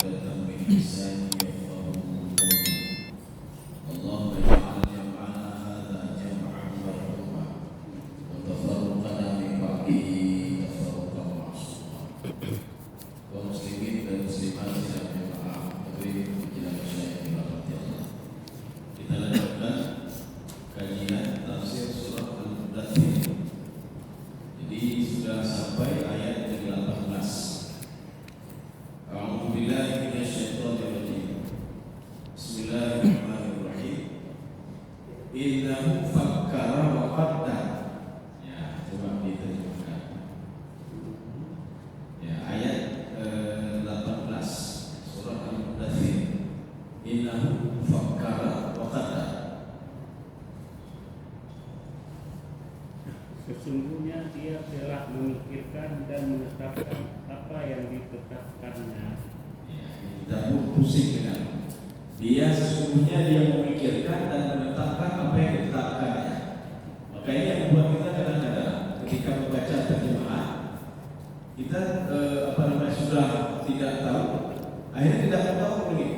عقدة من لساني يفقهوا قولي. اللهم اجعل جمعنا هذا جمعا مرحوما وتفرقنا من بعده تفرقا معصوما. Kaum muslimin dan muslimat yang jemaah hadirin yang saya hormati Allah. Kita lanjutkan kajian tafsir surah Al-Mudaththir. Jadi sudah sampai ayat ke-18. A'udzu billahi minasyaitonir rajim. Bismillahirrahmanirrahim. Innahu fakkara wa qaddar. Ya, coba diterjemahkan. Ya, ayat 18 surah Al-Mudaththir. Innahu fakkara wa qaddar. Sesungguhnya dia telah memikirkan dan menetapkan apa yang ditetapkannya. Kita pusing dengan dia, sesungguhnya dia memikirkan dan menetapkan apa yang ditetapkannya. Maka ini yang membuat kita kadang-kadang ketika membaca terjemahan kita sudah tidak tahu, akhirnya tidak tahu lagi.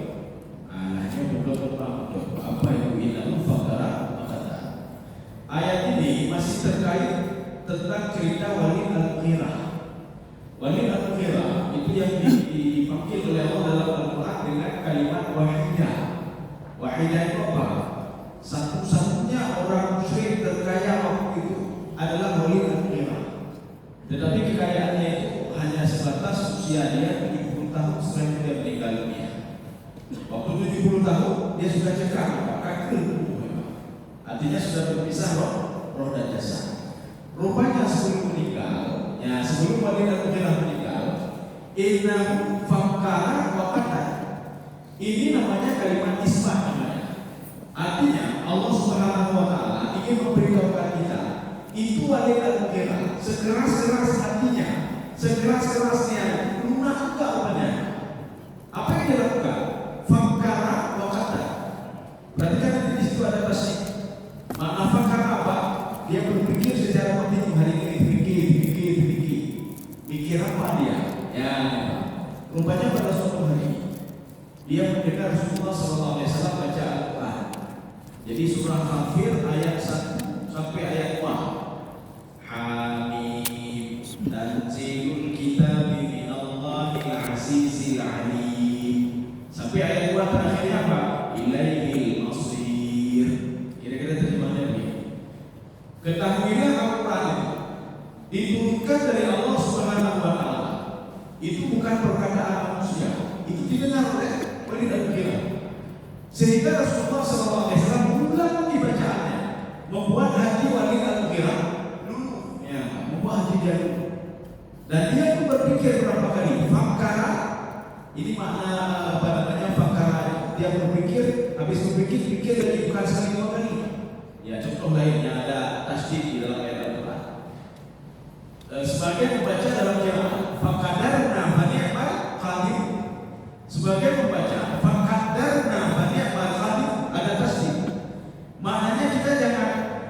Hanya beberapa apa yang bilang fakara makata. Ayat ini masih terkait tentang cerita Walid Al-Mughirah. Walid Al-Mughirah itu yang dipanggil oleh Allah dalam Al-Quran dengan kalimat wahidah. Wahidah itu apa? Satu-satunya orang musyrik terkaya waktu itu adalah Walid Al-Mughirah. Tetapi kekayaannya itu hanya sebatas usia dia 70 tahun setelah dia meninggal dunia. Waktu 70 tahun dia sudah cekak, kafir. Artinya sudah berpisah roh dan jasad. Rupanya sebelum meninggal, ya sebelum Walid Al-Mughirah meninggal, innahu fakkara wa qaddar. Ini namanya kalimat isbat namanya. Artinya Allah Subhanahu wa taala ingin memberitahukan kita, itu Walid Al-Mughirah sekeras-keras hatinya, sekeras-kerasnya lunak juga kepadanya. Apa yang dia lakukan? Fakkara wa qaddar. Berarti kan di situ ada tasydid. Makna fakar apa? Dia berpikir secara penting hari ini, pikir apa dia? Ya, rupanya pada suatu hari dia mendengar Rasulullah SAW baca Al-Quran. Jadi surah Al-Kafir ayat 1 sampai ayat 2. Hamim tanzilul kitabi minallahil azizil alim. Sampai ayat 2 terakhirnya apa? Ilaihil masir. Kira-kira terjemahnya begini. Ketahuilah Al-Quran diturunkan dari Allah Subhanahu wa taala. Itu bukan perkataan manusia. Itu didengar oleh Walid Al-Mughirah. Sehingga Rasulullah SAW mengulang lagi bacaannya, membuat hati Walid Al-Mughirah luluh, ya, membuat hati dia luluh. Dan dia pun berpikir berapa kali. Fakkara, ini makna apa namanya fakkara? Dia berpikir, habis berpikir lagi bukan sekali dua kali. Ya, contoh lainnya ada tasydid di dalam ayat Al-Quran. Sebagian membaca dalam qiraat faqadarna fa ni'mal qadir. Sebagian membaca faqadarna fa ni'mal qadir, ada tasydid. Maknanya kita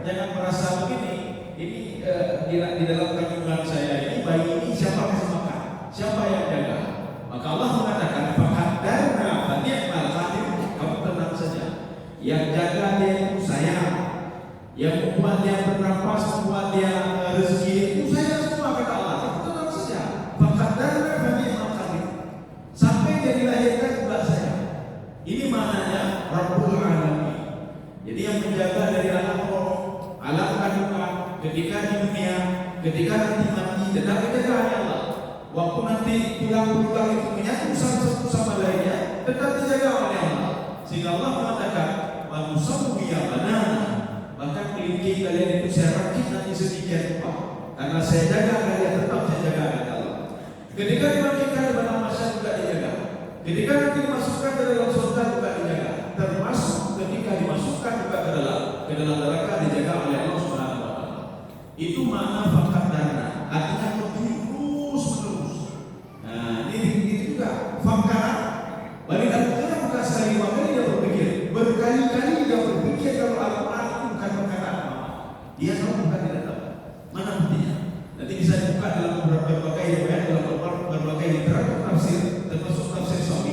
jangan merasa begini. Ini di dalam kandungan saya ini bayi ini siapa yang makan? Siapa yang jaga? Maka Allah mengatakan faqadarna fa ni'mal qadir. Kamu tenang saja. Yang jaga dia itu saya. Yang membuat dia bernafas, membuat dia rezeki itu saya semua, kata Allah. Tenang saja. Faqadarna fa ni'mal qadir. Sampai dia dilahirkan juga saya. Ini maknanya Rabbul Alamin. Jadi yang menjaga dari alam roh, alam kandungan, ketika di dunia, ketika nanti mati, tetap dijaga oleh Allah. Waktu nanti tulang-tulang itu menyatu satu sama lainnya, tetap dijaga oleh Allah. Sehingga Allah mengatakan, "Manusawwiya banana." Maka kelingking kalian itu saya rakit nanti sedikit rupa. Karena saya jaga kalian, tetap saya jaga kata Allah. Ketika dimandikan di dalam masyarakat juga dijaga. Ketika nanti dimasukkan ke dalam surga juga dijaga. Termasuk ketika dimasukkan juga ke dalam neraka dijaga oleh Allah Subhanahu wa taala. Itu makna faqadarna. Artinya terus menerus. Nah, ini juga fakar. Walid Al-Mughirah bukan sekali dua kali dia berpikir, berkali-kali dia berpikir kalau Al-Quran itu bukan perkataan Allah. Dia tahu bukan tidak tahu. Mana buktinya? Nanti bisa dibuka dalam berbagai riwayat, dalam berbagai literatur tafsir, termasuk tafsir Sawi.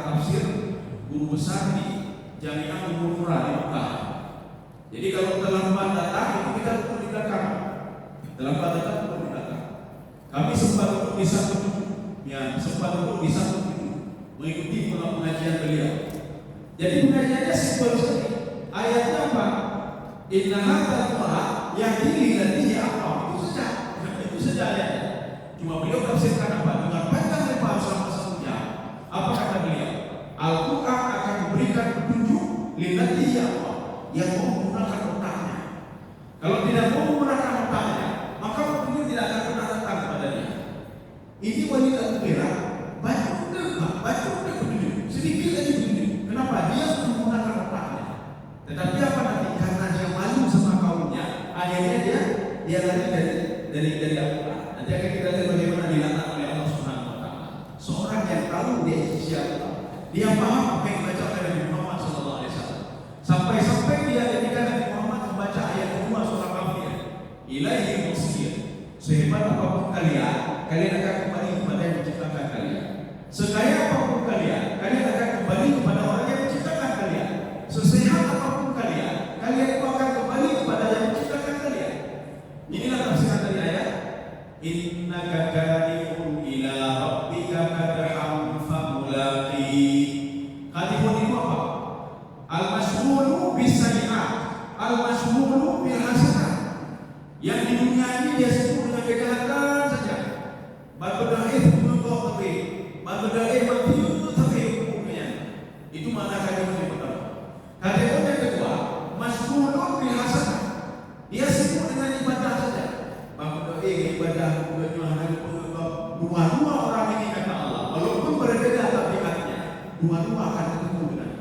tafsir, guru besar di Jami'ah Ummul Qura di Mekah. Jadi kalau terlambat datang itu kita duduk di belakang. Terlambat datang duduk di belakang. Kami sempat duduk di satu sempat duduk di satu mengikuti pengajian beliau. Jadi pengajiannya simpel sekali. Ayatnya apa? Inna hadzal Qur'an yahdi lillati hiya aqwam. Itu saja ayatnya. Cuma beliau tafsirkan apa? Dengan panjang lebar selama 1 jam. Apa kata beliau? Al-Qur'an akan memberikan petunjuk lillati hiya aqwam, yang mau menggunakan otaknya. Kalau tidak mau menggunakan otaknya, maka petunjuk tidak akan pernah datang kepadanya. Ini Walid Al-Mughirah baca petunjuk, sedikit aja petunjuk. Kenapa? Dia menggunakan otaknya. Tetapi apa nanti? Karena dia malu sama kaumnya, akhirnya dia lari dari Al-Quran. Nanti akan kita lihat bagaimana dilaknat oleh Allah Subhanahu Wa Taala. Seorang yang tahu dia isi Al-Quran, dia paham apa yang dibaca oleh Nabi Muhammad SAW. Sampai dia ketika Nabi Muhammad membaca ayat kedua surah Kafir, Ilaihi Musir, sehebat apapun kalian akan kembali kepada yang menciptakan kalian. Sekaya apapun kalian akan kembali kepada orang yang menciptakan kalian. Sesehat apapun kalian itu akan kembali kepada yang menciptakan kalian. Inilah tafsiran dari ayat Innaka kadihun ila rabbika kadhan famulaqi. Kadihun itu apa? Al-mashghulu bis-sayyi'at, al-mashghulu bil hasanat. Yang di dunia ini dia sibuk dengan kejahatan saja. Badai menurut tapi badai menurut tapi hukumnya. Itu makna kadihun yang pertama. Kadihun yang kedua, mashghulu bil hasanat. Dia sibuk dengan ibadah saja. Ibadah dua-dua orang ini kata Allah, walaupun berbeda tabiatnya, dua-dua akan ketemu dengan.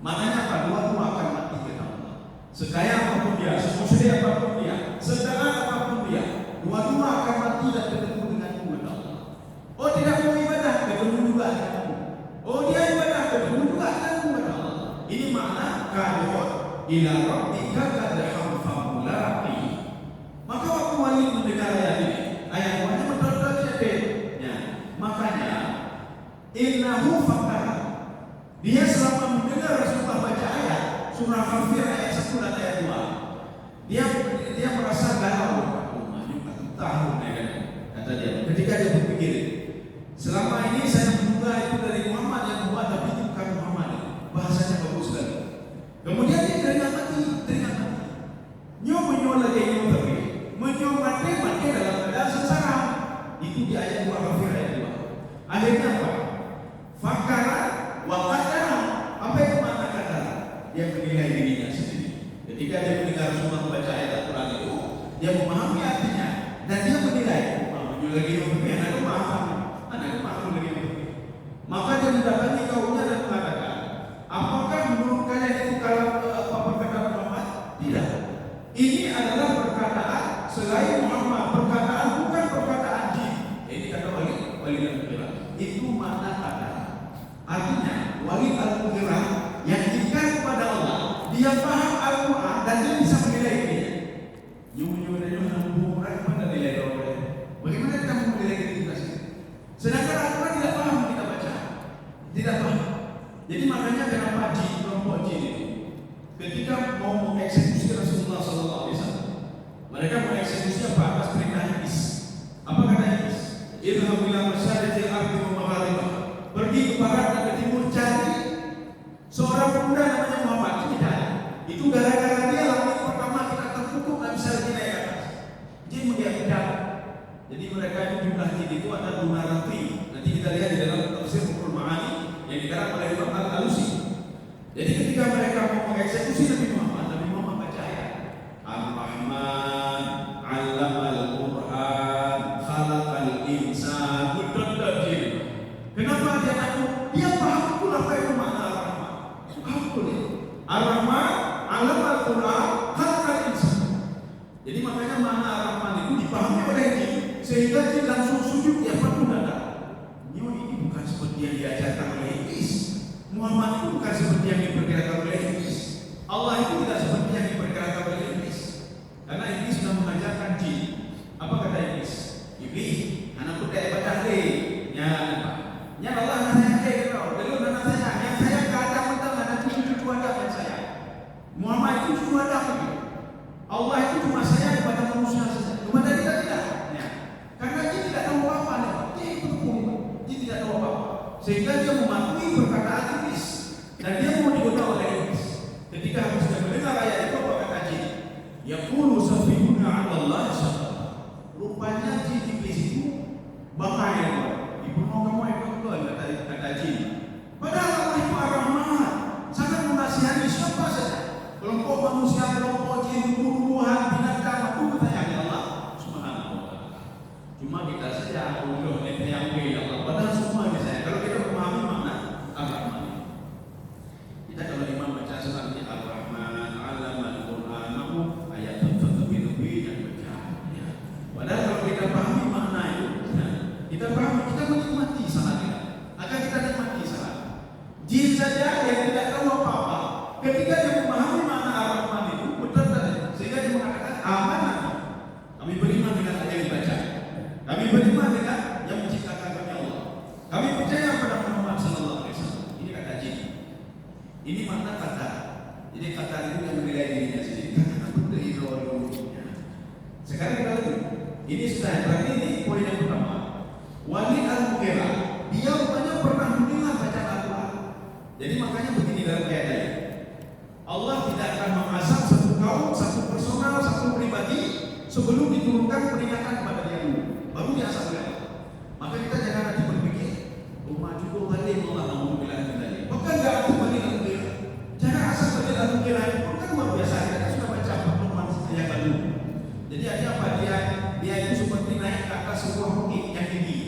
Maknanya apa? Dua-dua akan mati kata Allah. Sekaya apapun dia, semuslim apapun dia, sedekah apapun dia, dua-dua akan mati dan ketemu dengan kata Allah. Oh tidak mau ibadah, ketemu juga dengan kamu. Oh dia ibadah, ketemu juga dengan kata Allah. Ini makna kadhon ila rabbika kadhan famulaqi. Maka waktu Walid mendengar ayat ini, ayat ini betul-betul jadinya. Makanya innahu fakara. Dia selama mendengar Rasulullah baca ayat surah Kafir ayat 1 dan ayat 2, dia merasa galau. Tahu kata dia. Ketika dia berpikir, selama ini saya menduga itu dari Muhammad yang membuat, tapi itu bukan Muhammad. Bahasanya bagus sekali. Kemudian dia teringat mati. Nyoba lagi tapi mati dalam keadaan sengsara. Itu di ayat 2 Kafir ayat 2. Akhirnya apa? Fakara wa qadara. Apa itu makna qadara? Dia menilai dirinya sendiri. Ketika dia mendengar Rasulullah membaca ayat Al-Quran itu, dia memahami artinya dan dia menilai, lagi anak paham lagi. Maka dia mendatangi kaumnya dan mengatakan, apakah menurut kalian itu kalau apa perkataan Muhammad? Tidak. Ini adalah perkataan selain Muhammad, perkataan bukan perkataan jin. Ini kata Walid Al-Mughirah. Itu makna kata. Artinya Walid Al-Mughirah yang ikat kepada Allah, dia paham Al-Quran dan dia bisa menilai dirinya. Bagaimana nilai orang? Bagaimana kita menilai diri kita sendiri? Sedangkan Al-Quran tidak paham kita baca, tidak paham. Jadi makanya kenapa kelompok jin itu ketika mau mengeksekusi Rasulullah SAW, mereka mengeksekusi apa? Atas perintah Iblis. Apa kata Iblis? Idhhab ila masyariqil ardi wa magharibiha. Pergi ke barat dan ke timur, cari seorang pemuda namanya Muhammad. Itu gara-gara dia langit pertama kita tertutup, tak bisa lagi naik atas. Jin mengiyakan. Jadi mereka itu jumlah jin itu ada 200. Nanti kita lihat di dalam tafsir Ruhul Ma'ani yang dikarang oleh Imam Al-Alusi. Jadi ketika mereka mau mengeksekusi Nabi Muhammad baca ayat Ar-Rahman 'allamal Qur'an khalaqal insan. Kenapa dia takut? Dia paham betul apa itu makna Ar-Rahman. Paham betul. Ar-Rahman 'allamal Qur'an khalaqal insan. Jadi makanya makna Ar-Rahman itu dipahami oleh jin sehingga jin langsung sujud dia patuh dada. Ini bukan seperti yang diajarkan oleh Iblis. Muhammad itu bukan seperti yang diperkirakan oleh Iblis. Allah itu tidak seperti yang diperkirakan oleh Iblis. Karena Iblis sudah mengajarkan jin. Apa kata Iblis? Iblis, anak kuda ibadah deh. Nya Allah nanya kau, dulu nanya saya. sehingga dia mematuhi perkataan iblis dan dia mau digoda oleh iblis. Ketika habis mendengar ayat itu apa kata jin? Yaqulu safihuna 'ala Allah syaitan. Rupanya jin iblis itu bahaya. Ibu mau kamu ikut kata jin. Padahal Allah itu Ar-Rahman, sangat mengasihani siapa saja. Kelompok manusia, kelompok jin, tumbuhan, binatang, itu katanya Allah Subhanahu wa taala. Cuma kita saja bodoh yang Allah. Padahal semua bisa. Kalau kita memahami makna Ar-Rahman. Kita kalau imam baca surat Ar-Rahman, 'allamal Qur'an, ayat lebih yang baca. Padahal kalau kita pahami makna itu, kita pahami, kita menikmati salat kita. Akan kita nikmati salat. Jin saja yang tidak tahu apa-apa, ketika dia memahami makna Ar-Rahman itu betul sehingga dia mengatakan amanah. Kami beriman dengan apa yang dibaca. Kami beriman dengan yang menciptakan kami Allah. Kami percaya pada Muhammad sallallahu alaihi wasallam. Ini kata jin. Ini makna kata. Jadi kata itu yang menilai dirinya sendiri. Sekarang kita lihat. Ini sudah berarti ini poin yang pertama. Walid al-Mughirah, dia rupanya pernah mendengar bacaan Al-Quran. Jadi makanya begini dalam ayat ini. Allah tidak akan mengazab satu kaum, satu personal, satu pribadi sebelum diturunkan peringatan kepada dia dulu. Baru diazab oleh Allah. Maka kita jangan nanti berpikir, rumah cukup tadi Allah mau bilang tadi. Maka enggak ada Walid al-Mughirah. Cara asal Walid al-Mughirah itu kan luar biasa. Kita sudah baca pertemuan yang lalu. Jadi ada apa dia itu seperti naik ke atas sebuah bukit yang tinggi.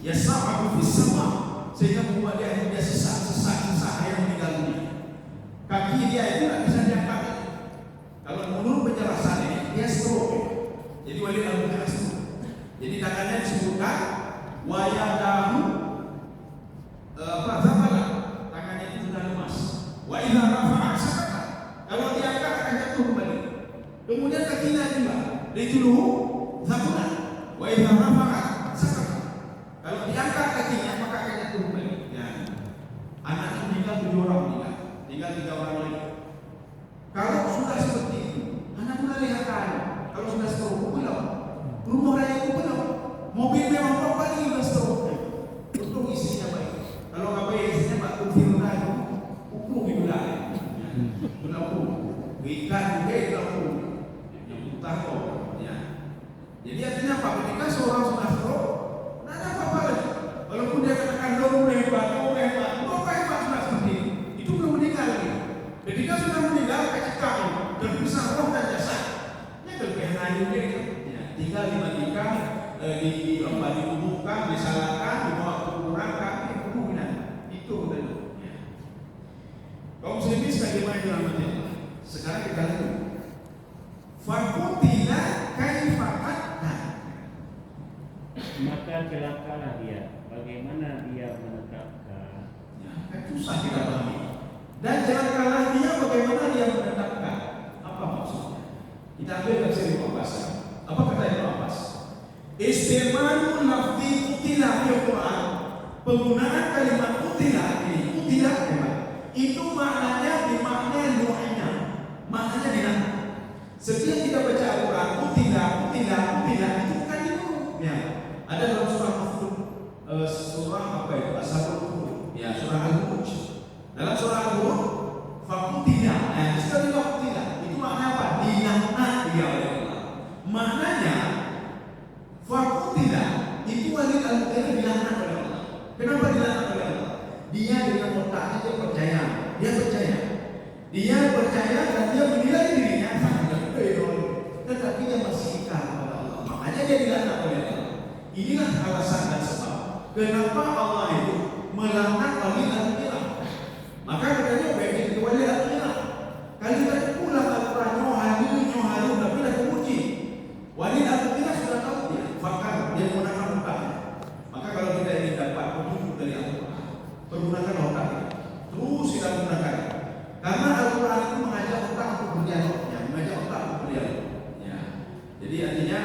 Ya sa'abu fis sama, sehingga membuat dia sesak yang meninggal dunia. Kaki dia itu tidak bisa diangkat. Kalau menurut penjelasan ini dia stroke. Jadi Walid al-Mughirah stroke. Jadi tangannya disebutkan wa yadahu zamala, tangannya itu sudah lemas. Wa idza rafa'a sakata, kalau diangkat akan jatuh kembali. Kemudian kakinya juga rijluhu zamala, wa idza rafa'a sakata, kalau diangkat kakinya maka akan jatuh kembali. Ya. Anaknya meninggal 7 orang meninggal, tinggal 3 orang lagi. Kalau sudah seperti itu, anak mulai lihat kalau sudah stroke belum, rumah raya itu belum, mobil memang apa lagi sudah stroke. Untung isinya baik. Kalau nggak baik isinya pak kufir lagi, hukum itu lagi. Belum, ikan juga belum, yang utah kok. Ya. Jadi artinya apa? Ketika seorang sudah stroke, tidak ada apa-apa lagi. Walaupun dia katakan dong hebat, sudah seperti itu. Itu belum meninggal lagi. Ketika sudah meninggal, kecelakaan terpisah roh dan jasad. Ya kelebihan juga itu. Ya, tinggal dimandikan, dikuburkan, disalahkan, dibawa ke kuburan, kaki kuburan. Itu betul. Ya. Kaum muslimin bagaimana dirahmati Allah? Sekarang kita lihat. Fakutila kaifakat. Maka celakalah dia. Bagaimana dia menetapkan? Ya, susah kita pahami. Dan celakalah dia bagaimana dia menetapkan. Apa maksudnya? Kita ambil dari Ibnu Abbas. Apa kata Ibnu Abbas? Istimalul lafzi qutila fil Quran. Penggunaan kalimat qutila ini, qutila itu maknanya dimaknai nu'ina. Maknanya dilaknat. Setiap kita baca Al-Quran, qutila itu bukan dibunuh. Ya. Ada dalam surah Al-Hud, surah apa itu? Ashabul, ya surah Al-Hud. Dalam surah Al-Hud, faqutila. Nah, sekali faqutila itu makna apa? Dilaknat dia oleh Allah. Maknanya faqutila itu Walid al-Mughirah dilaknat oleh Allah. Kenapa dilaknat oleh Allah? Dia dengan otaknya dia percaya. Dia percaya dan dia menilai dirinya sangat baik, tetapi dia masih ingkar kepada Allah. Makanya dia dilaknat oleh Allah. Inilah alasan dan sebab kenapa Allah itu melaknat Walid al-Mughirah. Maka katanya baik itu Walid al-Mughirah. Kalimat pulang Al-Quran nyohalu tapi dah dipuji. Walid al-Mughirah sudah tahu dia, fakar dia menggunakan otaknya. Maka kalau kita ingin dapat petunjuk dari Al-Quran, pergunakan otak kita. Terus kita gunakan. Karena Al-Quran itu mengajak otak untuk berdialog, ya. Jadi artinya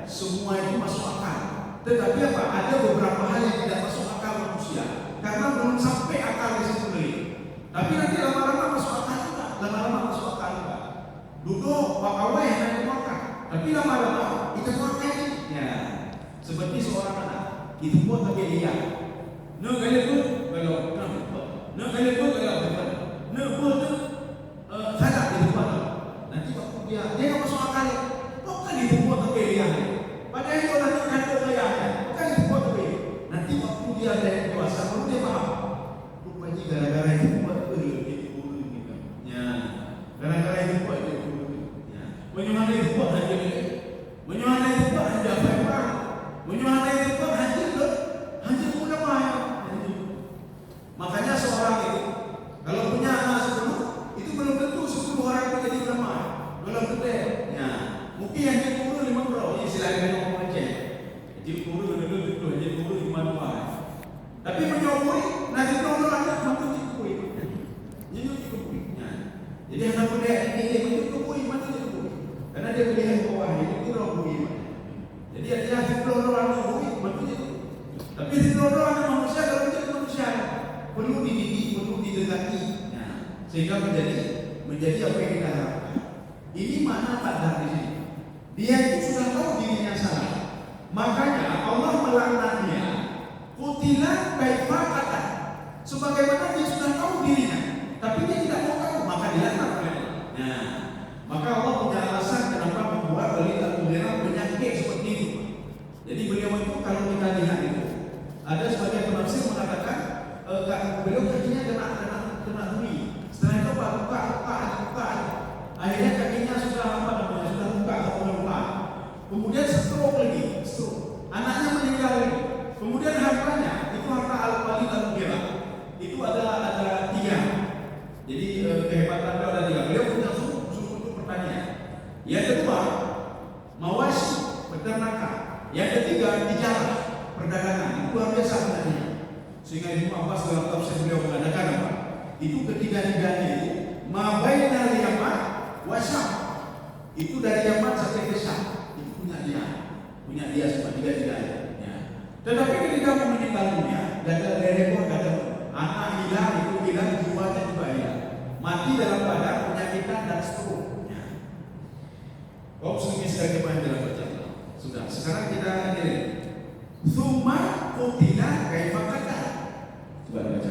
semua itu masuk akal. Tetapi apa? Ada beberapa hal yang tidak masuk akal manusia karena belum sampai akal di situ dulu. Tapi nanti lama-lama masuk akal juga. Duduk pakawai nanti makan. Tapi lama-lama kita makan. Ya. Seperti seorang anak itu pun tapi lihat. Nak kali pun kalau nak kali pun kalau depan. Nak pun tu salah di depan. Nanti waktu dia tak masuk akal. Bukan itu pun tapi lihat. Padahal itu nanti kandung saya. Bukan itu pun tapi. Nanti waktu dia ada kuasa, baru dia faham. Rupanya gara-gara itu buat jadi guru gitu. Ya. Gara-gara itu buat jadi guru. Ya. Menyuhana itu buat hanya ini. Menyuhana itu buat hanya apa? Menyuhana itu buat hanya ulama. Makanya seorang itu kalau punya anak 10, itu belum tentu 10 orang itu jadi ulama. Belum tentu. Ya. Mungkin hanya guru 5 orang. Ini silakan orang macam. Jadi guru dulu jadi guru 5 orang. Tapi menyokoi nanti orang anak mampu dikui. Jadi dikui. Jadi anak muda ini dikui mati dikui. Karena dia melihat bawah ini itu orang bui. Jadi dia sebelum orang bui mati dikui. Tapi sebelum orang manusia kalau menjadi manusia perlu dididik, perlu didekati. Sehingga menjadi apa yang kita harapkan. Ini makna qadar di sini. Dia itu sudah tahu dirinya salah. Makanya Allah melaknatnya. Kutilah kaifa kata. Sebagaimana dia sudah tahu dirinya, tapi dia tidak mau tahu, maka dilaknat oleh Allah. Nah, maka Allah punya alasan kenapa membuat Walid al-Mughirah penyakit seperti itu. Jadi beliau itu kalau kita lihat itu, ada sebagian penafsir mengatakan beliau kakinya kena duri. Setelah itu buka. Akhirnya kakinya sudah luka. Kemudian stroke lagi. Anaknya meninggal lagi. Kemudian hartanya itu harta Walid al-Mughirah. Itu ada 3. Jadi kehebatan beliau ada 3. Beliau punya suku untuk pertanian. Yang kedua, mawashi, peternakan. Yang ketiga, tijarah, perdagangan. Itu luar biasa benarnya. Sehingga Ibnu Abbas dalam tafsir beliau mengatakan apa? Itu ketiga-tiganya itu mabainal Yaman wa Syam. Itu dari Yaman sampai ke Syam. Itu punya dia semua tiga-tiganya. Tetapi ketika meninggal dunia, dari pun kata anak hilang, jiwanya juga hilang. Mati dalam keadaan penyakitan dan stroke. Oh, sedikit sekali yang dalam baca. Sudah. Sekarang kita ini. Tsumma qutila kaifa qata. Coba baca.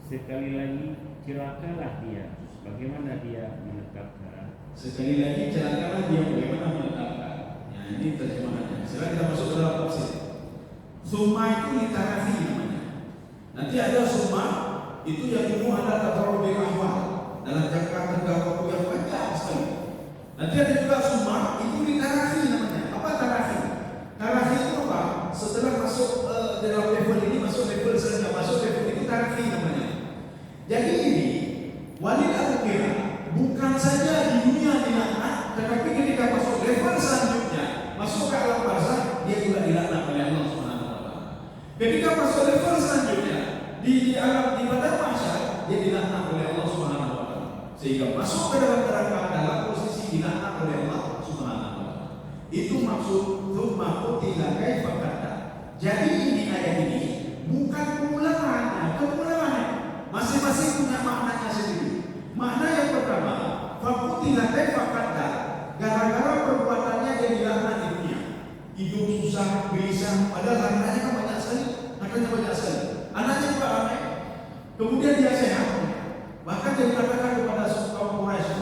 Sekali lagi celakalah dia. Bagaimana dia menetapkan? Sekali lagi celakalah dia bagaimana menetapkan. Ya, ini terjemahannya. Sekarang kita masuk ke dalam tafsir. Summa itu litarafi namanya. Nanti ada summa itu yang dulu ada tafarud bil ahwal dalam jangka waktu yang panjang sekali. Nanti ada juga summa itu litarafi namanya. Apa tarafi? Tarafi itu apa? Setelah masuk dalam level ini, masuk level selanjutnya, masuk level itu tarafi namanya. Jadi ini Walid al-Mughirah bukan saja di dunia dilaknat, tetapi ketika masuk level selanjutnya, masuk ke alam barzakh, dia juga dilaknat oleh Allah SWT. Ketika masuk level selanjutnya di alam di padang mahsyar, dia dilaknat oleh Allah SWT. Sehingga masuk ke dalam neraka dalam posisi dilaknat oleh Allah SWT. Itu maksud tsumma qutila kaifa qata. Jadi ini ayat ini bukan pengulangannya, masing-masing punya maknanya sendiri. Makna yang pertama, faqutila kaifa qata, gara-gara perbuatannya dia dilaknat di dunia. Hidup susah, gelisah, padahal hartanya kan banyak sekali. Anaknya juga ramai. Kemudian dia sehat. Bahkan dia mengatakan kepada kaum Quraisy,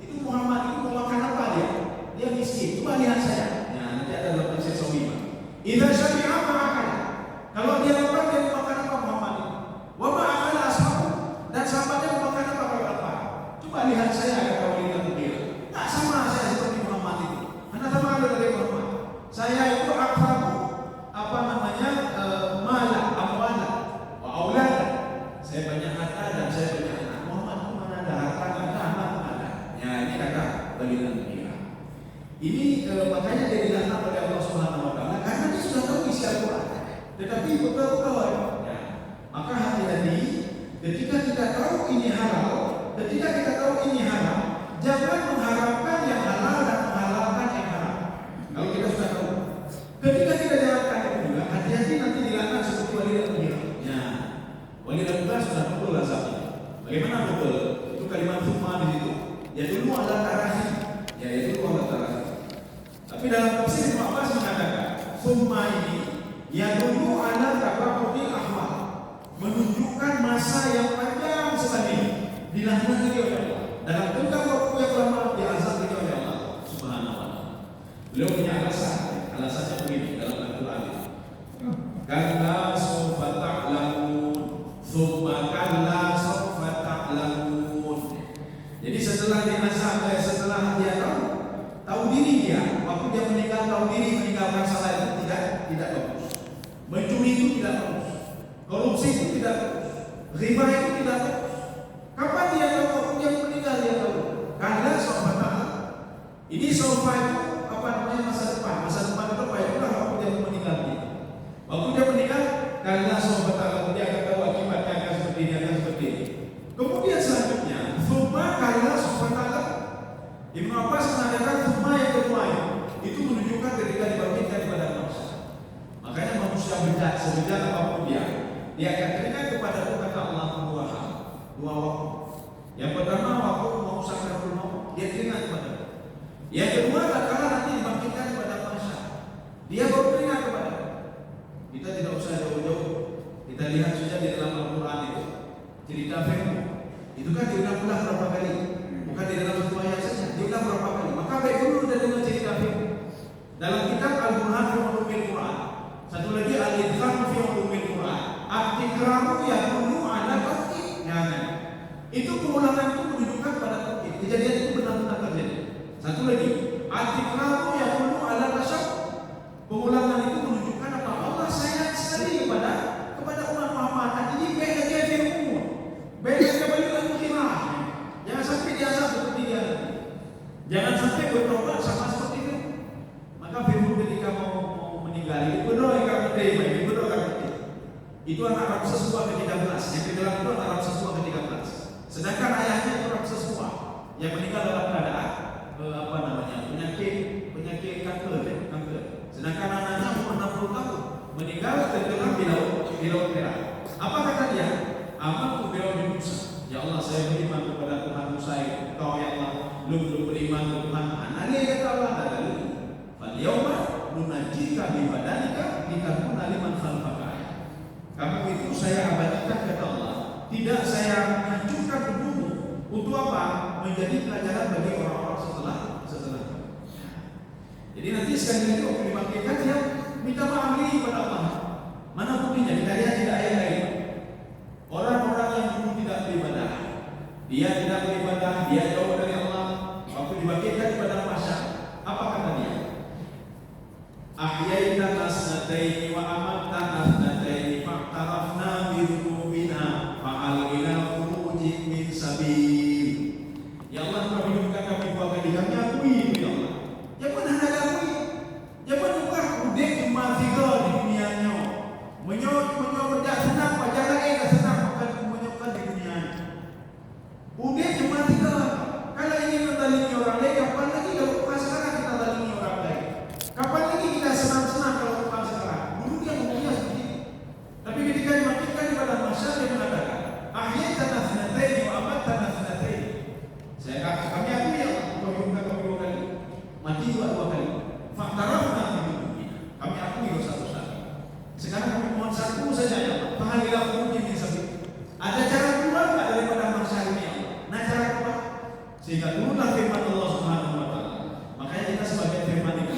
itu Muhammad itu mau makan apa dia? Dia miskin. Coba lihat saya. Ya, nanti ada dalam tafsir Sawima. Idza syabi'a ma'akal. Kalau dia lapar dia mau makan apa Muhammad itu? Wa ma'akala ashabu. Dan sahabatnya mau makan apa kalau lapar? Coba lihat saya kata Walid al-Mughirah. Tak sama saya seperti Muhammad itu. Anda sama ada dari Muhammad. Saya itu akhlaku mala amwala wa aulada. Saya banyak harta dan saya banyak anak. Muhammad itu mana ada harta, ada anak, ada. Ya, ini kata Walid al-Mughirah. Ini makanya dia dilaknat oleh Allah Subhanahu wa taala karena dia sudah tahu isi Al-Qur'an. Tetapi betul-betul ya. Maka hati-hati ketika kita tahu ini halal, jangan mengharapkan yang halal dan menghalalkan yang haram. Kalau kita sudah tahu, ketika kita jalankan itu juga, hati-hati nanti dilaknat seperti Walid al-Mughirah. Ya, Walid al-Mughirah sudah betul lah saat ini. Bagaimana betul? Itu kalimat summa di situ. Ya dulu ada tarahi. Ya itu ada tarahi. Tapi dalam tafsir Ibnu Abbas mengatakan summa ini Yadullu ala tabaqul ahwal, menunjukkan masa yang panjang sekali dilaknati oleh Allah. Dalam tenggang waktu yang lama diazab oleh Allah Subhanahu wa taala. Beliau punya alasannya begini dalam Al-Qur'an. Kalla sawfa ta'lamun, tsumma kalla sawfa ta'lamun. Jadi setelah dia tahu diri dia, waktu dia meninggalkan salah itu tidak bagus. Mencuri itu tidak bagus. Korupsi itu tidak bagus. Riba itu tidak bagus. Kapan dia tahu? Waktu dia meninggal dia tahu. Kalla sawfa ta'lamun. Ini sawfa itu masa depan. Masa depan itu itulah waktu dia meninggal dia. Waktu dia meninggal, kalla sawfa ta'lamun, dia akan tahu akibatnya akan seperti ini. Kemudian selanjutnya, tsumma kalla sawfa ta'lamun. Ibnu Abbas mengatakan tsumma yang kedua itu menunjukkan ketika dibangkitkan pada manusia. Makanya manusia sebejat apapun dia akan teringat kepada kata Allah dua waktu. Yang pertama waktu mau sakaratul maut, dia teringat kepada. Yang kedua tatkala nanti dibangkitkan pada manusia, dia baru teringat kepada. Kita tidak usah jauh-jauh. Kita lihat saja di dalam Al-Quran itu cerita Fir'aun. Itu kan diulang-ulang berapa kali? Bukan di dalam satu ayat saja, diulang berapa kali? Maka baik dulu sudah dengar cerita Fir'aun. Dalam kitab Al-Quran fi Ulumil Quran. Satu lagi Al-Idgham fi Ulumil Quran. At-tikraru yadullu ala tauhid. Itu pengulangan itu menunjukkan pada tauhid. Kejadian itu benar-benar terjadi. Satu lagi At-tikraru yadullu ala tasyabbuh. Pengulangan itu menunjukkan apa? Allah sayang sekali kepada umat Muhammad. Jadi beda dia Fir'aun. Beda kembali lagi kira. Jangan sampai diazab seperti dia. Jangan sampai bertobat sama seperti itu. Maka Fir'aun ketika mau meninggal itu berdoa kepada terima, itu berdoa kepada. Itu anak Raksasa Suwa ke-13. Yang ke dalam itu anak Raksasa Suwa ke-13. Sedangkan ayahnya itu Raksasa Suwa yang meninggal dalam keadaan penyakit kanker. Sedangkan anaknya umur 60 tahun meninggal tenggelam di laut merah. Apa kata dia? Amantu bi rabbi Musa. Ya Allah, saya beriman kepada Tuhan Musa. Kau ya Allah, belum beriman ke Tuhan Anani kata Allah lalu. Fal yauma nunajjika bi badanika litakuna liman khalfaka. Kamu itu saya abadikan kata Allah. Tidak saya hancurkan tubuhmu. Untuk apa? Menjadi pelajaran bagi orang-orang setelah. Jadi nanti sekali lagi waktu dibangkitkan dia minta maaf diri kepada Allah. Mana buktinya? Kita lihat tidak ayat lain. Orang-orang yang dulu tidak beribadah, dia tidak beribadah, dia jauh dari Allah. Waktu dibangkitkan kepada masyarakat, apa kata dia? Ahyaitana sanataini wa amattana sanataini fa'tarafna bi dzunubina fa'al ila khurujin min sabil. Ya Allah, kau hidupkan kami dua kali, kami akui ya Allah. Ya pun hendak akui. Ya pun juga udah cuma tiga di dunianya. Menyok tak senang, wajah lagi tak senang bukan menyokkan di dunia. Udah cuma tiga. Kalau ingin mendalimi orang lain, kapan lagi kalau bukan sekarang kita dalimi orang lain? Kapan lagi kita senang-senang kalau bukan sekarang? Dulu dia ngomongnya seperti ini. Tapi ketika dimaksudkan kepada masyarakat dia mengatakan, ahyatana sanataini wa amattana sanataini. Saya kata kami akui ya Allah, kau hidupkan kami dua kali, mati dua kali. Fa'tarafna bi dzunubina. Kami akui dosa-dosa. Sekarang kami mohon satu saja ya Allah, fa'al khurujin min sabil. Ada cara keluar enggak daripada masalah ini ya Allah? Nah, cara keluar sehingga turunlah firman Allah Subhanahu wa taala. Makanya kita sebagai firman ini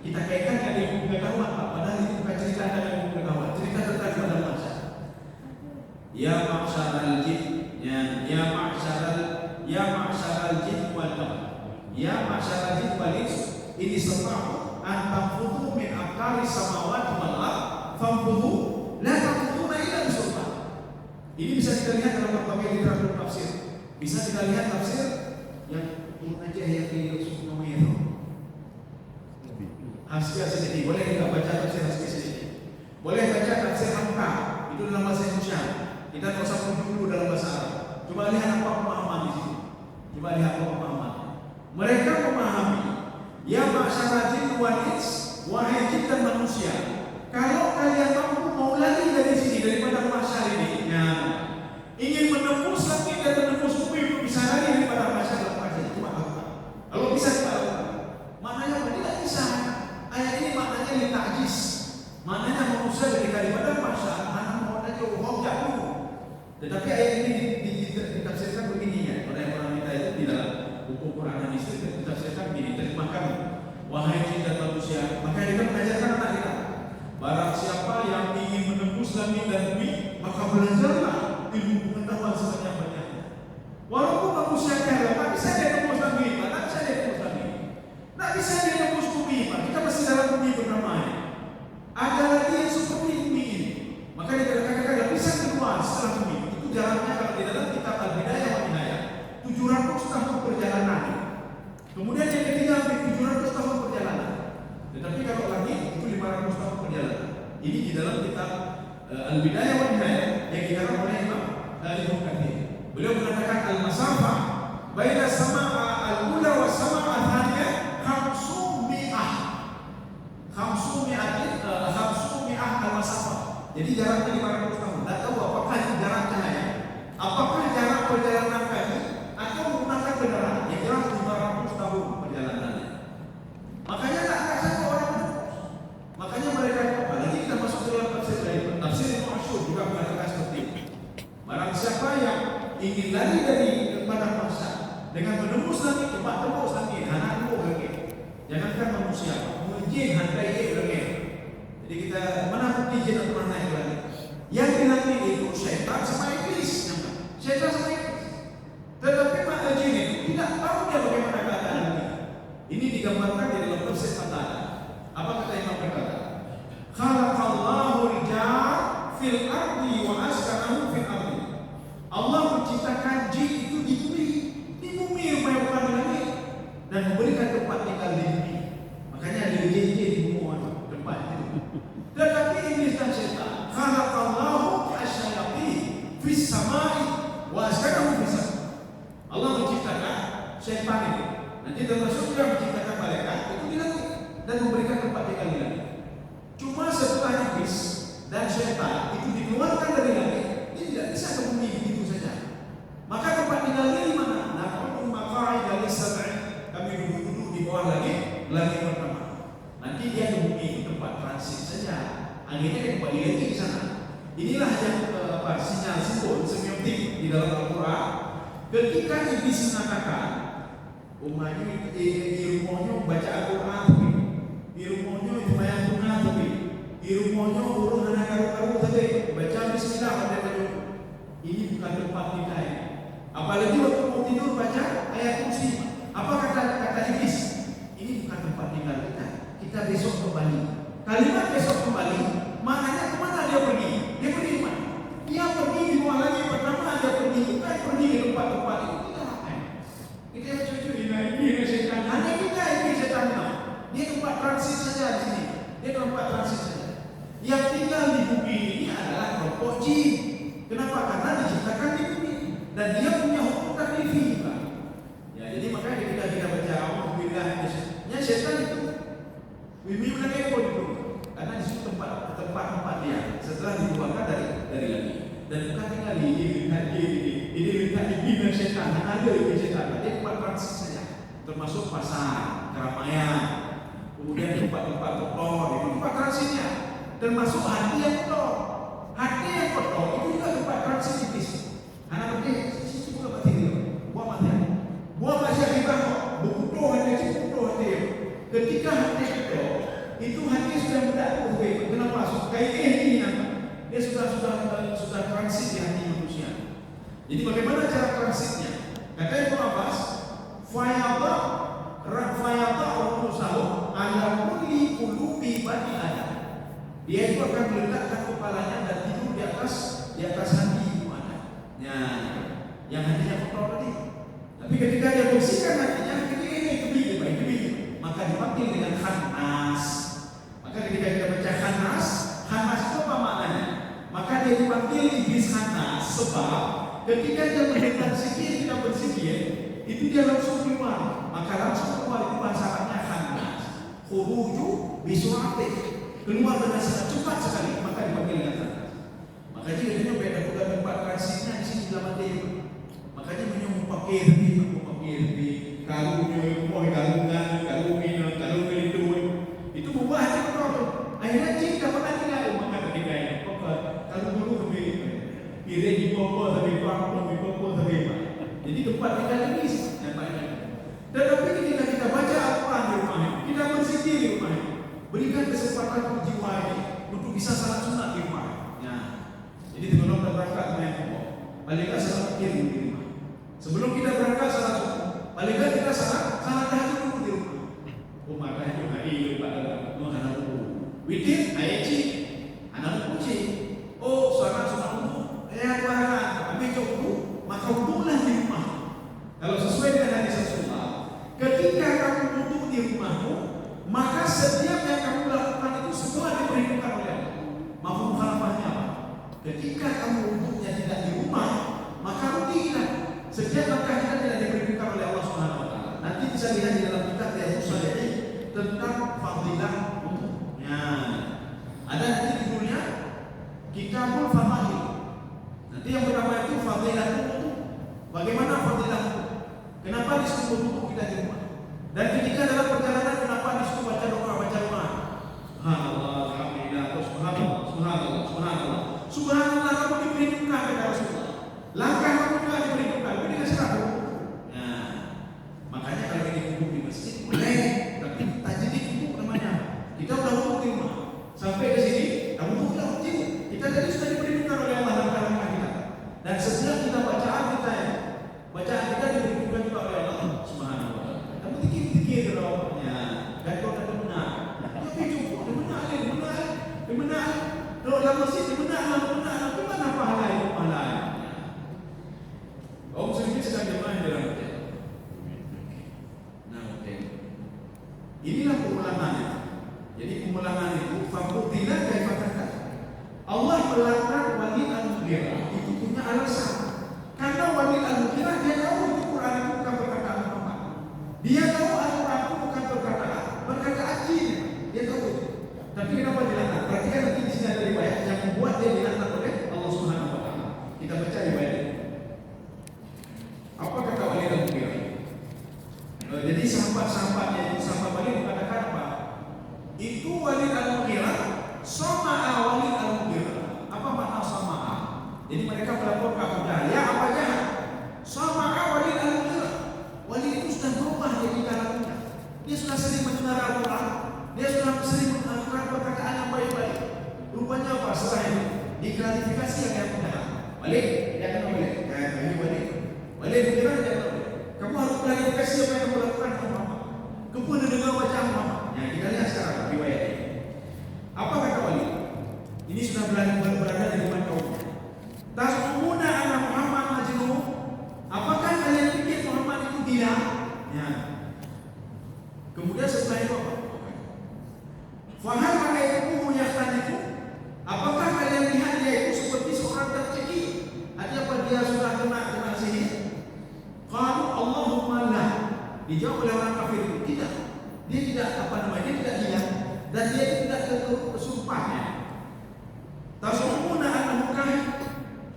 kita kaitkan dengan ilmu pengetahuan, padahal itu bukan cerita tentang ilmu pengetahuan, cerita tentang kepada manusia. Ya ma'syaral jin, ya ma'syaral jin wal ins. Ya ma'syaral jin wal ins, ini sebab antamfudu min aqari samawati wal ardh famfudu la taquduna illa bisultan. Ini bisa kita lihat dalam berbagai literatur tafsir. Bisa kita lihat tafsir yang aja yang di namanya itu Hasbiya Siddiqi. Boleh kita baca tafsir Hasbiya Siddiqi. Boleh baca tafsir Hamka. Itu dalam bahasa Indonesia. Kita tak usah rujuk dulu dalam bahasa Arab. Coba lihat apa pemahaman di sini. Coba lihat apa pemahaman. Mereka memahami ya ma'syaral jin wal ins, wahai jin dan manusia, kalau kalian mampu mau lari dari sini daripada masyarakat ini, ingin menembus langit dan menembus bumi untuk bisa lari daripada masyarakat itu lakukan. Kalau bisa kita lakukan. Maknanya tidak bisa. Ayat ini maknanya litajis. Maknanya manusia daripada masa anak mau aja hujat dulu. Tetapi ayat ini ditafsirkan begini ya, oleh orang kita itu di dalam buku Quran itu ditafsirkan begini, terima kami wahai cinta manusia, maka kita mengajarkan anak kita, barang siapa yang ingin menembus langit dan bumi, maka belajarlah ilmu pengetahuan sebanyak-banyaknya. Walaupun manusia kaya, tak bisa dia tembus langit, tak bisa dia tembus langit, tak bisa dia tembus bumi, kita masih dalam bumi bernamanya. Ada lagi yang seperti bumi ini, maka dikatakan lapisan kedua setelah bumi. Itu jaraknya kalau di dalam kitab Al-Bidayah wa Nihayah 700 tahun perjalanan. Kemudian yang ketiga 700 tahun perjalanan. Tetapi kalau langit itu 500 tahun perjalanan. Ini di dalam kitab Al-Bidayah wa Nihayah yang dikarang oleh Imam Ibnu Katsir. Beliau mengatakan al-masafah baina sama'a al-ula wa sama'a al-thaniyah 500 al-masafah. Jadi jaraknya 500 tahun. Tidak tahu apakah itu jarak cahaya, apakah jarak perjalanan kaki, atau menggunakan kendaraan. Yang jelas 500 tahun perjalanannya. Makanya tak sangka orang menembus. Makanya mereka apalagi kita masuk dalam tafsir lain. Tafsir Ibnu Asyur juga mengatakan seperti ini. Barang siapa yang ingin lari dari padang masa dengan menembus langit, tempat tembus langit, anak tembus langit. Jangankan manusia, jin hantai lagi. Jadi kita mana bukti jin atau mana naik lagi? Yang di langit itu syaitan sama iblis. Syaitan sama iblis. Tetapi maka jin itu tidak tahu dia bagaimana keadaannya. Ini digambarkan di dalam tafsir Qatadah. Apa kata Imam berkata? Khalaqallahu rijal fil ardi wa askanahu fil ardi. Allah menciptakan jin itu di bumi supaya bukan di langit, dan memberikan tempat tinggal di bumi. Makanya ada jin-jin di bumi tempat itu. Tetapi iblis dan syaitan khalaqallahu asyayatin fis samai wa askanahu fis samai. Allah menciptakan syaitan itu. Nanti termasuk juga menciptakan malaikat itu di langit dan memberikan tempat tinggal di langit. Cuma setelah iblis dan syaitan itu dikeluarkan dari langit, dia tidak bisa ke bumi begitu saja. Maka tempat tinggalnya di mana? Naqulu maqa'ida lis-sab'i. Kami duduk di bawah langit pertama. Nanti dia ke bumi itu tempat transit saja. Akhirnya kembali lagi di sana. Inilah yang sinyal simbol semiotik di dalam Al-Quran. Ketika iblis mengatakan, umatnya di rumahnya baca Al-Quran, di rumahnya itu bayang tunah, di rumahnya urung anak karu-karu saja, baca Bismillah pada baju. Ini bukan tempat kita ya. Apalagi waktu mau tidur baca ayat kursi. Apa kata iblis? Ini bukan tempat tinggal kita. Kita besok kembali. Kalimat besok kembali, maknanya kemana dia pergi? Dia pergi ke mana? Dia pergi di bawah langit pertama, dia pergi bukan pergi ke tempat-tempat itu. Kita cucu ini setan. Hanya kita ini setan. Dia tempat transit saja di sini. Dia tempat transit saja. Yang tinggal di bumi ini adalah kelompok jin. Kenapa? Karena diciptakan di bumi dan dia punya hukum taklifi juga. Ya, jadi makanya ketika kita baca Alhamdulillah, ya setan itu bumi bukan ekor itu. Karena di situ tempat dia setelah dikeluarkan dari langit. Dan bukan tinggal ini letak di bina setan, ada di setan. Dia tempat transit saja, termasuk pasar, keramaian, kemudian tempat-tempat kotor, itu tempat transitnya. Termasuk hati yang kotor. Hati yang kotor itu juga tempat transit iblis. Anak pergi, sisi juga mati dia, buah mati. Buah masih riba kok, berkutuh hati, berkutuh hati. Ketika hati kotor, itu hati sudah mendaku. Kenapa? Kayak ini nampak. Dia sudah transit di hati manusia. Jadi bagaimana cara transitnya? Kata Ibnu Abbas, fayadha rusulahu ala kulli qulubi bani Adam. Dia itu akan meletakkan kepalanya dan tidur di atas hati ibu Adam. Ya, yang hatinya kotor tadi. Tapi ketika dia bersihkan hatinya, ketika ini kebili, maka dipanggil dengan khannas. Maka ketika kita baca khannas itu apa maknanya? Maka dia dipanggil iblis khannas sebab ketika dia mendengar zikir, kita berzikir, itu dia langsung keluar. Maka langsung keluar itu bahasa Arabnya khannas. Khuruju bisur'ati, keluar dengan sangat cepat sekali, maka dipanggil dengan khannas. Makanya dia beda bukan tempat transitnya di sini dalam dia. Makanya menyebut pakir kalau itu membuat hati kotor. Akhirnya jin dapat kira di popo tapi panggung di popo tapi apa. Jadi tempat tinggal ini namanya. Tetapi ketika kita baca Al-Quran di rumah ini, kita berzikir di rumah ini, berikan kesempatan untuk jiwa ini untuk bisa salat sunat di rumah. Ya. Jadi tolong kita berangkat dengan popo. Paling tidak salat fikir di rumah. Sebelum kita berangkat salat sunat, paling tidak kita salat tahajud dulu di rumah. Rumah tahajud hari pada menghadap witir ayaci anak kunci. Oh, salat sunat umum. Tuhan, ambil jauh maka wudhulah di rumah. Kalau sesuai dengan hadis Rasulullah, ketika kamu wudhu di rumahmu, maka setiap yang kamu lakukan itu semua diperhitungkan oleh Allah. Mafhum mukhalafahnya apa? Ketika kamu wudhunya tidak di rumah, maka rugilah. Setiap langkah kita tidak diperhitungkan oleh Allah Subhanahu wa taala. Nanti bisa lihat di dalam kitab Riyadhus Shalihin tentang fadilah wudhu. Ya. Ada nanti judulnya Kitabul Fadail. Nanti yang pertama itu fadilah wudhu. Bagaimana fadilah wudhu? Kenapa disuruh wudhu kita di rumah? Dan ketika dalam perjalanan kenapa disuruh baca doa, baca doa? Subhanallah, alhamdulillah, subhanallah, subhanallah, subhanallah. Subhanallah, kamu diperhitungkan kepada Rasulullah. Langkah kamu juga diperhitungkan. Ini kan serah wudhu. Nah, makanya kalau ini wudhu di masjid boleh, tapi tajdid wudhu namanya. Kita udah wudhu di rumah. Sampai ke sini, kamu wudhu wajib. Kita tadi sudah diperhitungkan oleh Allah langkah-langkah kita. Dan setiap kita bacaan kita diperhitungkan juga oleh Allah Subhanahu wa taala. Kamu dikit-dikit doanya. Dan kau tak benar. Tapi cukup dia benar. Kalau dalam masjid dia benar. Tapi mana pahala itu pahala? Om sendiri sedang jemaah dalam hotel. Nah, hotel. Inilah pengulangannya. Jadi pengulangan itu fakutilah kaifataka. Allah melarang wali al-mughirah itu punya alasan. Karena wali al-mughirah dia tahu itu Quran itu bukan perkataan Muhammad. Dia tahu Al-Quran itu bukan perkataan jin. Dia tahu itu. Tapi kenapa dilaknat? Perhatikan nanti di sini ada riwayat yang membuat dia dilaknat oleh Allah Subhanahu wa taala. Kita baca riwayat ini. Apa kata wali al-mughirah? Jadi sahabat-sahabatnya itu sahabat wali mengatakan apa? Itu wali al-mughirah sama'a wali al-mughirah. Apa makna sama'a? Jadi mereka melapor ke Abu Jahal, apa jahat? Sama'a wali al-mughirah. Wali itu sudah berubah jadi karakternya. Dia sudah sering mendengar Al-Quran. Dia sudah sering mendengar perkataan yang baik-baik. Rupanya apa? Setelah itu diklarifikasi yang Abu Jahal. Balik, jangan balik. Balik al-mughirah jangan balik. Kamu harus klarifikasi apa yang kamu lakukan ke Muhammad. Kamu dengar wajah Muhammad. Ya, kita lihat sekarang riwayat ini. Apa kata wali? Ini sudah berada di depan kaumnya. Tasumuna anna Muhammad majnun? Apakah kalian pikir Muhammad itu gila? Ya. Kemudian setelah itu apa? Fahal ra'aytumuhu yahtaniku? Apakah kalian lihat dia itu seperti seorang tercekik? Artinya apa dia sudah kena sihir? Qalu Allahumma la. Dijawab oleh orang kafir itu tidak. Dia tidak dia tidak gila dan dia tidak kesumpahnya. Tasumuna annahu kahin?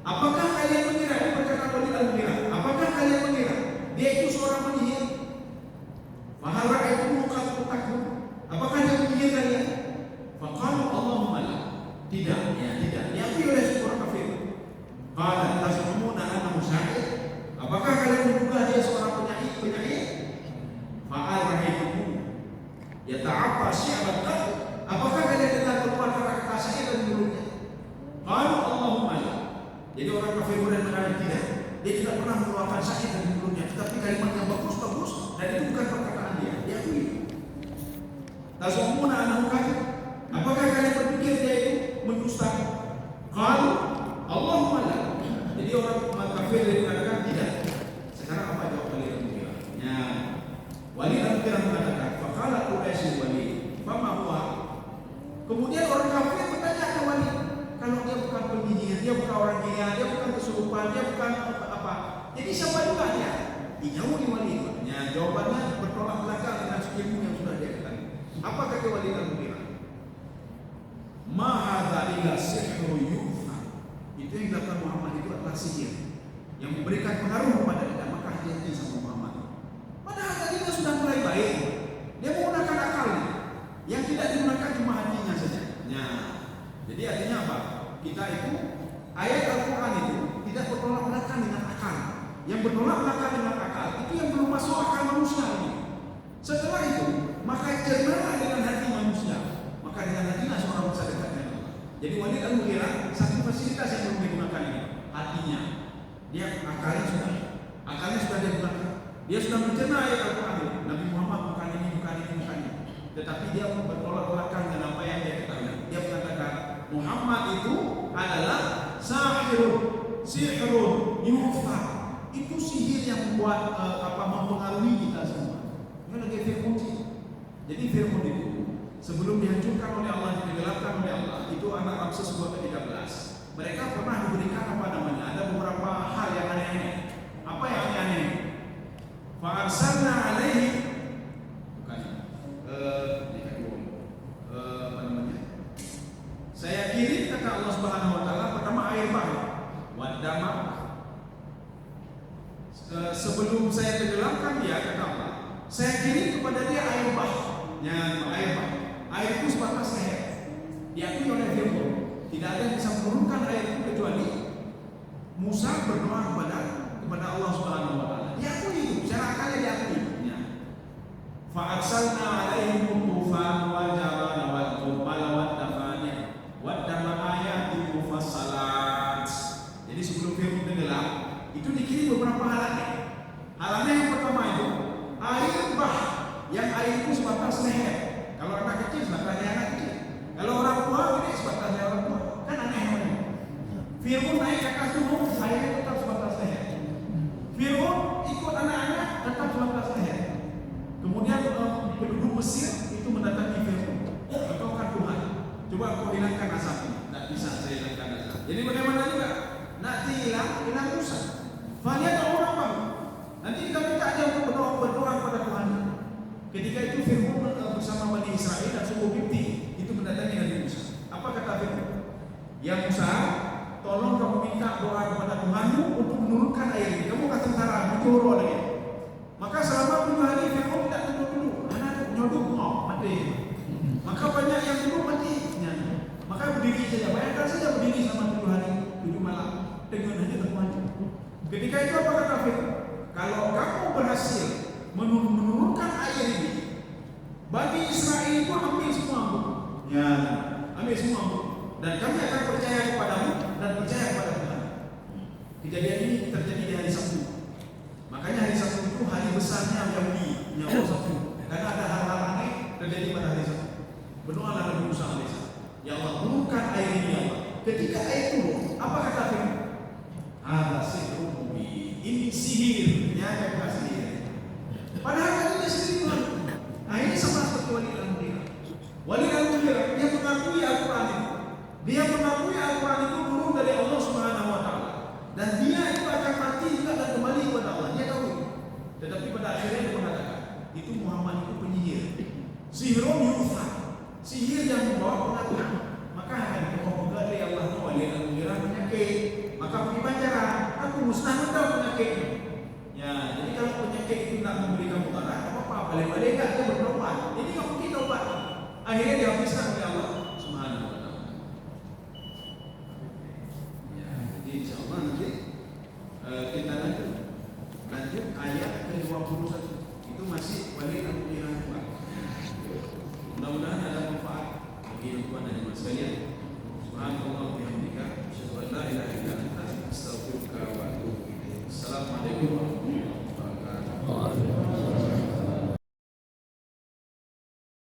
Apakah kalian mengira ini perkataan wali al-mughirah? Apakah kalian mengira dia itu seorang penyihir? Fahal ra'aytumuhu qad takfur? Apakah dia penyihir kalian? Faqalu Allahumma la. Tidak, ya tidak. Diakui oleh seorang kafir. Qala tasumuna annahu syahid? Apakah kalian menduga dia seorang penyair? Fa'al ra'aytumuhu yata'affa syi'ban qad? Apakah kalian dengar keluar kata-kata syair dari mulutnya? Qalu Allahumma la. Jadi orang kafir Quraisy mengatakan tidak. Dia tidak pernah mengeluarkan syair dari mulutnya, tetapi kalimat yang bagus dan itu bukan perkataan dia. Dia akui. Tasumuna annahu kafir? Apakah kalian berpikir dia itu mendusta? Qalu Allahumma la. Jadi orang kafir dia mengatakan tidak. Sekarang apa jawab wali al-mughirah? Ya. Wali al-mughirah mengatakan, faqala Quraisy wali, fama huwa? Kemudian orang kafir bertanya ke wali, kalau dia bukan penyihir, dia bukan orang gila, dia bukan kesurupan, dia bukan apa. Jadi siapa juga dia? Dijauhi wali. Ya, jawabannya bertolak belakang dengan ilmu yang sudah dia ketahui. Apa kata wali al-mughirah? Ma hadza illa sihru yufa. Itu yang dilakukan Muhammad itu adalah sihir yang memberikan pengaruh kepada kita, maka hati-hati sama Muhammad. Padahal tadi dia sudah mulai baik. Dia menggunakan akalnya. Yang tidak digunakan cuma hatinya saja. Ya. Jadi artinya apa? Kita itu ayat Al-Quran itu yang bertolak belakang dengan akal itu yang belum masuk akal manusia ini. Setelah itu, maka cernalah dengan hati manusia. Maka dengan hatilah seorang bisa dekat dengan Allah. Jadi Walid Al-Mughirah satu fasilitas yang belum digunakan ini, hatinya. Dia akalnya sudah dia gunakan. Dia sudah mencerna ayat Al-Quran. Nabi Muhammad bukan ini. Tetapi dia bertolak belakang dengan apa yang dia ketahui. Dia mengatakan Muhammad itu adalah sihirun yufa. Itu sihir yang membuat mempengaruhi kita semua. Ini lagi Fir'aun. Jadi Fir'aun itu sebelum dihancurkan oleh Allah, ditenggelamkan oleh Allah, itu anak Ramses ke-13. Mereka pernah diberikan ada beberapa hal yang aneh-aneh. Apa yang aneh-aneh? Fa'arsalna alaihi saya kirim, kata Allah Subhanahu wa taala, pertama air bah, wadama. Sebelum saya tenggelamkan dia, kata Allah, saya kirim kepada dia air bah. Air itu sebatas leher. Diakui oleh Fir'aun. Tidak ada yang bisa menurunkan air itu kecuali Musa berdoa kepada Allah Subhanahu wa taala. Diakui itu, secara akalnya diakui. Fa'arsalna alaihim tufan wal jarada wal qubbala wad dafani wad dama ayatin mufassalat. Jadi sebelum Fir'aun tenggelam, itu dikirim beberapa hal aneh. Hal aneh yang pertama itu air bah, yang air itu sebatas leher. Kalau anak kecil sebatas anak kecil. Kalau orang tua ini sebatas orang tua. Kan aneh namanya. Fir'aun naik ke atas gunung, airnya tetap sebatas leher. Fir'aun ikut anak-anak tetap sebatas leher. Kemudian penduduk Mesir itu mendatangi Fir'aun. Engkau kan Tuhan, coba kau hilangkan asap. Tidak bisa saya hilangkan asap. Jadi bagaimana juga? Nanti hilang Musa. Fanya tak orang bang. Nanti kita minta aja untuk berdoa kepada Tuhan. Ketika itu Fir'aun bersama Bani Israel dan suku Qibti itu mendatangi Nabi Musa. Apa kata Fir'aun? Ya Musa, tolong kamu minta doa kepada Tuhanmu untuk menurunkan air ini. Kamu kata tentara, mencuru lagi. Maka selama 7 hari Fir'aun tidak tunduk-tunduk. Anak nyoduk, mati. Maka banyak yang tunduk mati. Maka berdiri saja. Bayangkan saja berdiri selama 7 hari, 7 malam dengan hanya termaju. Ketika itu apa kata Fir'aun? Kalau kamu berhasil menurunkan air ini, Bani Israel itu ambil semua. Ambil semua. Dan kami akan percaya kepadamu dan percaya kepada Tuhan. Kejadian ini terjadi di hari Sabtu. Makanya hari Sabtu itu hari besarnya Yahudi, nyawa Sabtu. Karena ada hal-hal aneh terjadi pada hari Sabtu. Berdoalah Nabi Musa alaihissalam. Ya Allah, turunkan air ini ya Allah. Ketika air turun, apa kata Fir'aun? Ada sihir mubin. Ini sihir, ternyata bukan sihir. Padahal kan dia sendiri bilang. Nah ini sama seperti Walid Al-Mughirah. Walid Al-Mughirah dia mengakui Al-Quran itu. Dia mengakui Al-Quran itu turun dari Allah Subhanahu wa taala. Dan dia itu akan mati juga dan kembali kepada Allah. Dia tahu. Tetapi pada akhirnya dia mengatakan, itu Muhammad itu penyihir. Sihirun yufa. Sihir yang membawa pengaruh. Maka akan dipokok dari Allah Walid Al-Mughirah penyakit. Maka pergi pancaran. Aku musnah tahu penyakitnya. Ya, jadi kalau penyakit itu tidak memberikan mudarat, apa-apa, balik-balik enggak dia berobat. Jadi enggak mungkin obat. Akhirnya dihabiskan oleh Allah Subhanahu wa taala. Ya, jadi insyaallah nanti kita lanjut ayat ke-21. Itu masih Walid Al-Mughirah juga. Mudah-mudahan ada manfaat bagi teman-teman dan sekalian. Subhanallah.